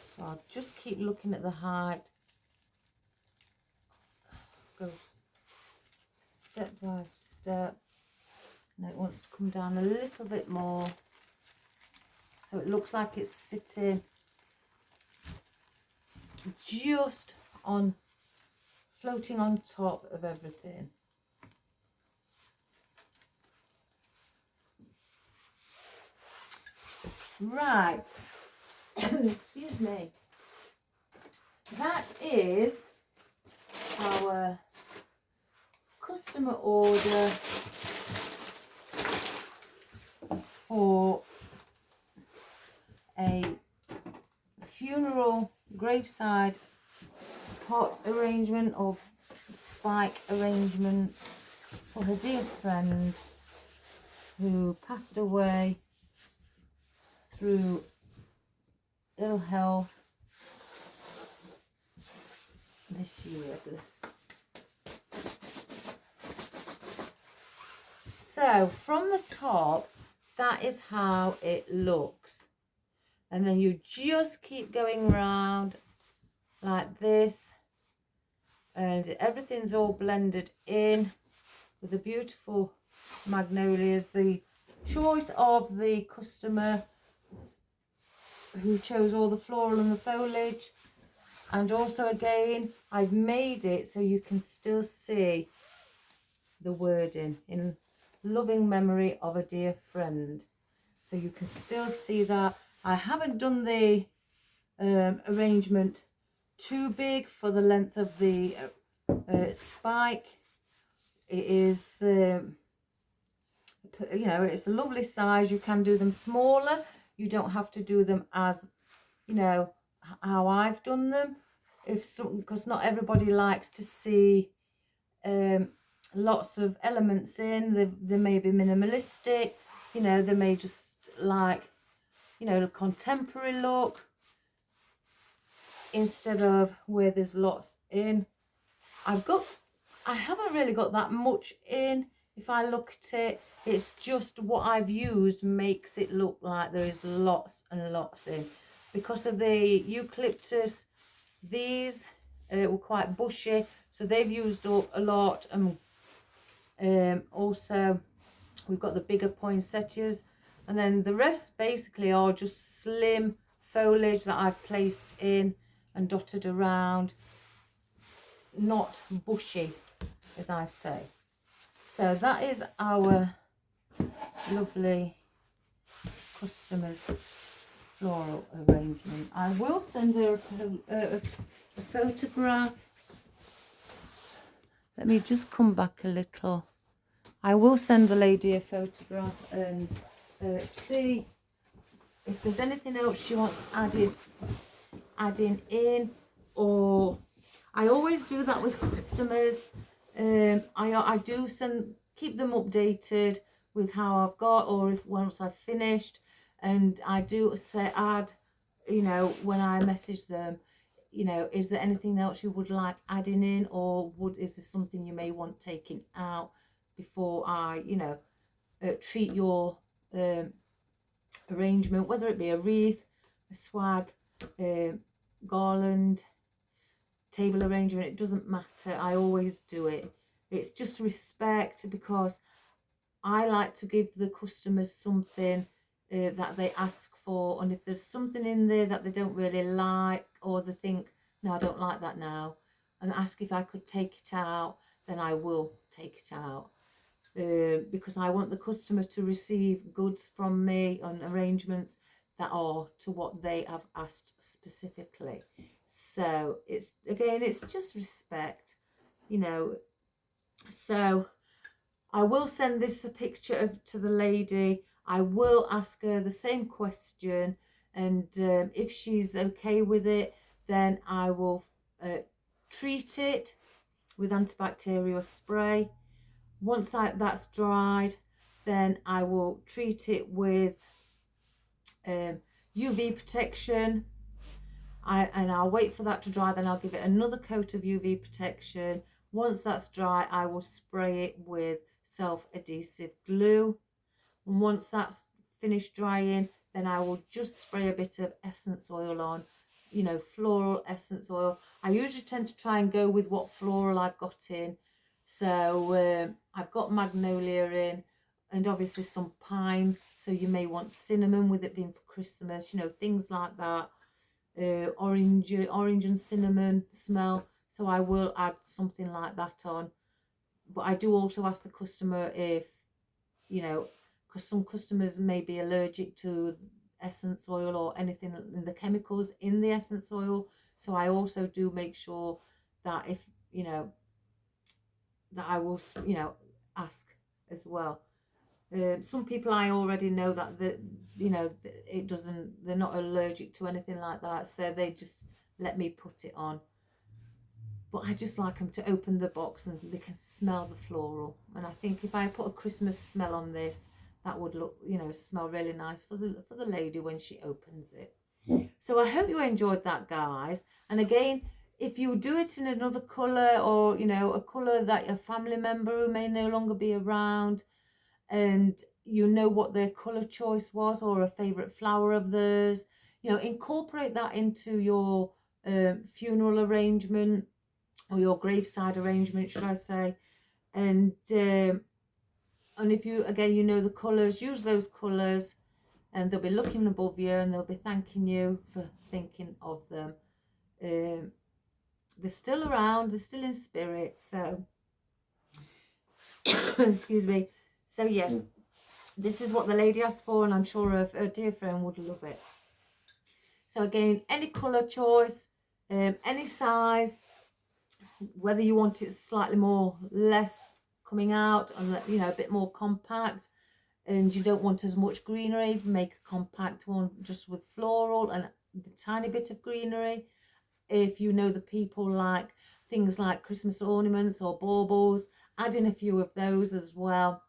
So I'll just keep looking at the height, go step by step. Now it wants to come down a little bit more, so it looks like it's sitting just on, floating on top of everything. Right. Excuse me. That is our customer order for a funeral graveside pot arrangement or spike arrangement for her dear friend who passed away through ill health this year. So from the top, that is how it looks, and then you just keep going round like this, and everything's all blended in with the beautiful magnolias. The choice of the customer who chose all the floral and the foliage, and also again I've made it so you can still see the wording in loving memory of a dear friend. So you can still see that. I haven't done the arrangement too big for the length of the spike. It is, you know, it's a lovely size. You can do them smaller. You don't have to do them as, you know, how I've done them. Because not everybody likes to see lots of elements in. They may be minimalistic. You know, they may just like, you know, a contemporary look instead of where there's lots in. I haven't really got that much in. If I look at it, it's just what I've used makes it look like there is lots and lots in. Because of the eucalyptus, these were quite bushy, so they've used up a lot. And also we've got the bigger poinsettias, and then the rest basically are just slim foliage that I've placed in and dotted around, not bushy, as I say. So that is our lovely customer's floral arrangement. I will send her a photograph. Let me just come back a little. I will send the lady a photograph and see if there's anything else she wants adding in, or I always do that with customers. I do keep them updated with how I've got, or if once I've finished, and I do add, you know, when I message them, you know, is there anything else you would like adding in, or is there something you may want taken out before I, you know, treat your arrangement, whether it be a wreath, a swag, garland, table arrangement, it doesn't matter. I always do it. It's just respect, because I like to give the customers something that they ask for, and if there's something in there that they don't really like, or they think, no, I don't like that now, and ask if I could take it out, then I will take it out. Because I want the customer to receive goods from me on arrangements that are to what they have asked specifically. So it's, again, it's just respect, you know. So I will send this a picture to the lady. I will ask her the same question, and if she's okay with it, then I will treat it with antibacterial spray. Once that's dried, then I will treat it with UV protection. And I'll wait for that to dry, then I'll give it another coat of UV protection. Once that's dry, I will spray it with self-adhesive glue. And once that's finished drying, then I will just spray a bit of essence oil on, you know, floral essence oil. I usually tend to try and go with what floral I've got in. So I've got magnolia in, and obviously some pine. So you may want cinnamon, with it being for Christmas, you know, things like that. Orange and cinnamon smell. So I will add something like that on. But I do also ask the customer if, you know, because some customers may be allergic to essence oil or anything in the chemicals in the essence oil. So I also do make sure that if, you know, that I will, you know, ask as well. Some people I already know that you know, it doesn't, they're not allergic to anything like that, so they just let me put it on. But I just like them to open the box and they can smell the floral. And I think if I put a Christmas smell on this, that would look, you know, smell really nice for the lady when she opens it. So I hope you enjoyed that, guys. And again, if you do it in another colour, or, you know, a colour that a family member who may no longer be around, and you know what their colour choice was, or a favourite flower of theirs, you know, incorporate that into your funeral arrangement, or your graveside arrangement, should I say. And if you, again, you know the colours, use those colours, and they'll be looking above you and they'll be thanking you for thinking of them. They're still around, they're still in spirit, so excuse me. So yes, this is what the lady asked for, and I'm sure her dear friend would love it. So again, any colour choice, any size, whether you want it slightly more, less coming out, and you know, a bit more compact, and you don't want as much greenery, make a compact one just with floral and a tiny bit of greenery. If you know the people like things like Christmas ornaments or baubles, add in a few of those as well,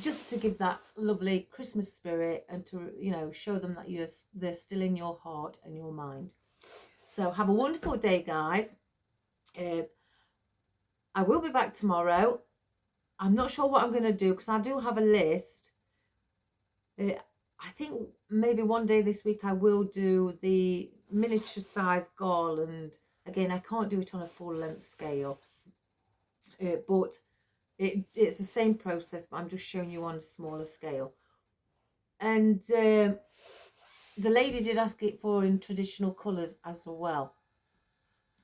just to give that lovely Christmas spirit and to, you know, show them that they're still in your heart and your mind. So have a wonderful day, guys. I will be back tomorrow. I'm not sure what I'm going to do because I do have a list. I think maybe one day this week I will do the miniature size garland. Again, I can't do it on a full length scale, but it's the same process, but I'm just showing you on a smaller scale. And the lady did ask it for in traditional colours as well.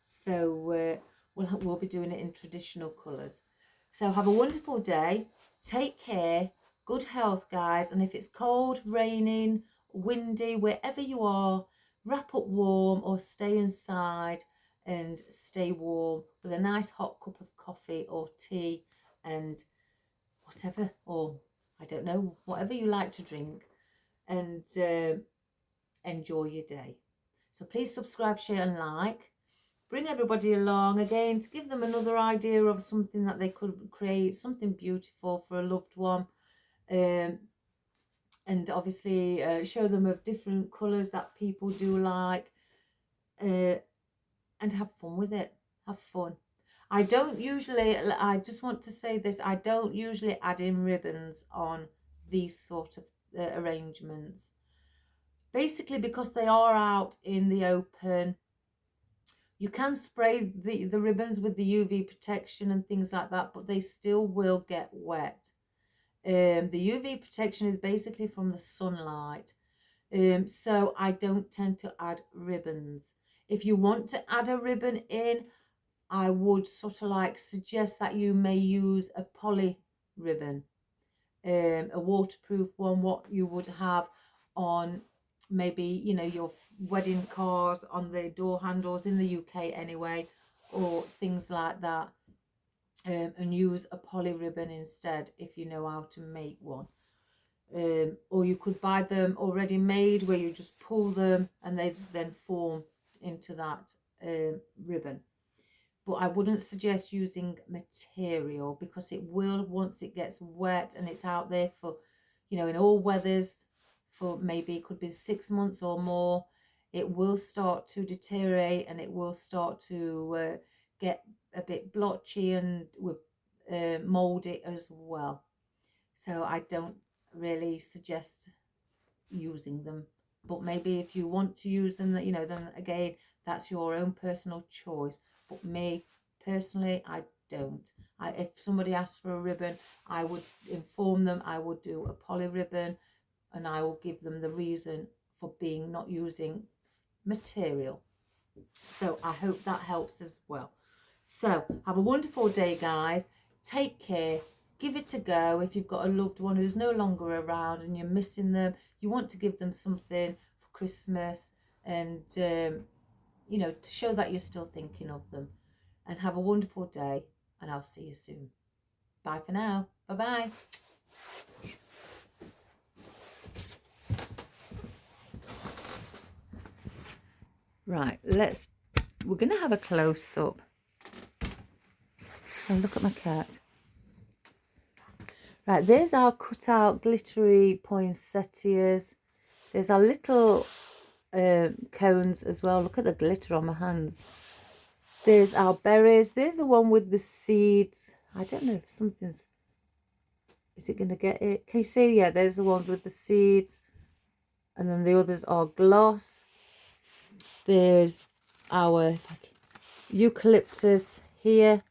So we'll be doing it in traditional colours. So have a wonderful day. Take care. Good health, guys. And if it's cold, raining, windy, wherever you are, wrap up warm or stay inside and stay warm with a nice hot cup of coffee or tea and whatever, or I don't know, whatever you like to drink, and enjoy your day. So please subscribe, share and like. Bring everybody along again to give them another idea of something that they could create, something beautiful for a loved one. And obviously show them of different colours that people do like, and have fun with it. Have fun. I just want to say this, I don't usually add in ribbons on these sort of arrangements. Basically because they are out in the open. You can spray the ribbons with the UV protection and things like that, but they still will get wet. The UV protection is basically from the sunlight. So I don't tend to add ribbons. If you want to add a ribbon in, I would sort of like suggest that you may use a poly ribbon, a waterproof one, what you would have on maybe, you know, your wedding cars, on the door handles in the UK anyway, or things like that, and use a poly ribbon instead if you know how to make one. Or you could buy them already made where you just pull them and they then form into that ribbon. But I wouldn't suggest using material because it will, once it gets wet and it's out there for, you know, in all weathers, for maybe it could be 6 months or more, it will start to deteriorate and it will start to get a bit blotchy and with mouldy as well. So I don't really suggest using them. But maybe if you want to use them, you know, then again, that's your own personal choice. But me personally, I don't. If somebody asks for a ribbon, I would inform them. I would do a poly ribbon, and I will give them the reason for being not using material. So I hope that helps as well. So have a wonderful day, guys. Take care. Give it a go. If you've got a loved one who's no longer around and you're missing them, you want to give them something for Christmas, and you know, to show that you're still thinking of them. And have a wonderful day, and I'll see you soon. Bye for now. Bye-bye. Right, we're going to have a close-up. Oh, look at my cat. Right, there's our cut-out glittery poinsettias. There's our little cones as well. Look at the glitter on my hands. There's our berries. There's the one with the seeds. I don't know if something's... Is it going to get it? Can you see? Yeah, there's the ones with the seeds. And then the others are gloss. There's our eucalyptus here.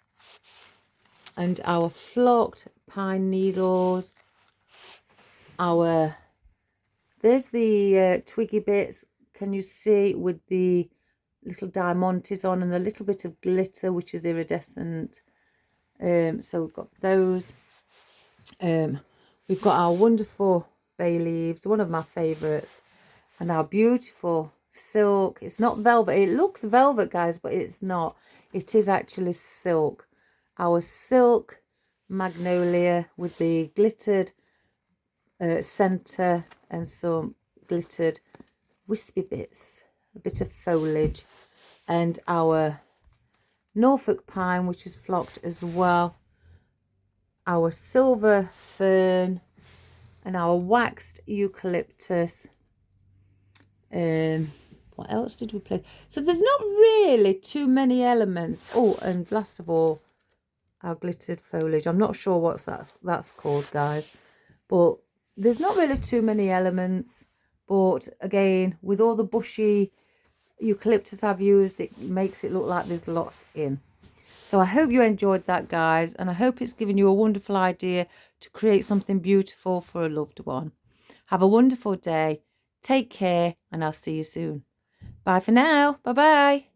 And our flocked pine needles. There's the twiggy bits. Can you see, with the little diamantes on and a little bit of glitter, which is iridescent. So we've got those. We've got our wonderful bay leaves, one of my favourites, and our beautiful silk. It's not velvet. It looks velvet, guys, but it's not. It is actually silk. Our silk magnolia with the glittered centre and some glittered wispy bits, a bit of foliage, and our Norfolk pine, which is flocked as well, our silver fern, and our waxed eucalyptus. What else did we place? So there's not really too many elements. Oh, and last of all, our glittered foliage. I'm not sure what that's called, guys, but there's not really too many elements. But again, with all the bushy eucalyptus I've used, it makes it look like there's lots in. So I hope you enjoyed that, guys, and I hope it's given you a wonderful idea to create something beautiful for a loved one. Have a wonderful day. Take care, and I'll see you soon. Bye for now. Bye-bye.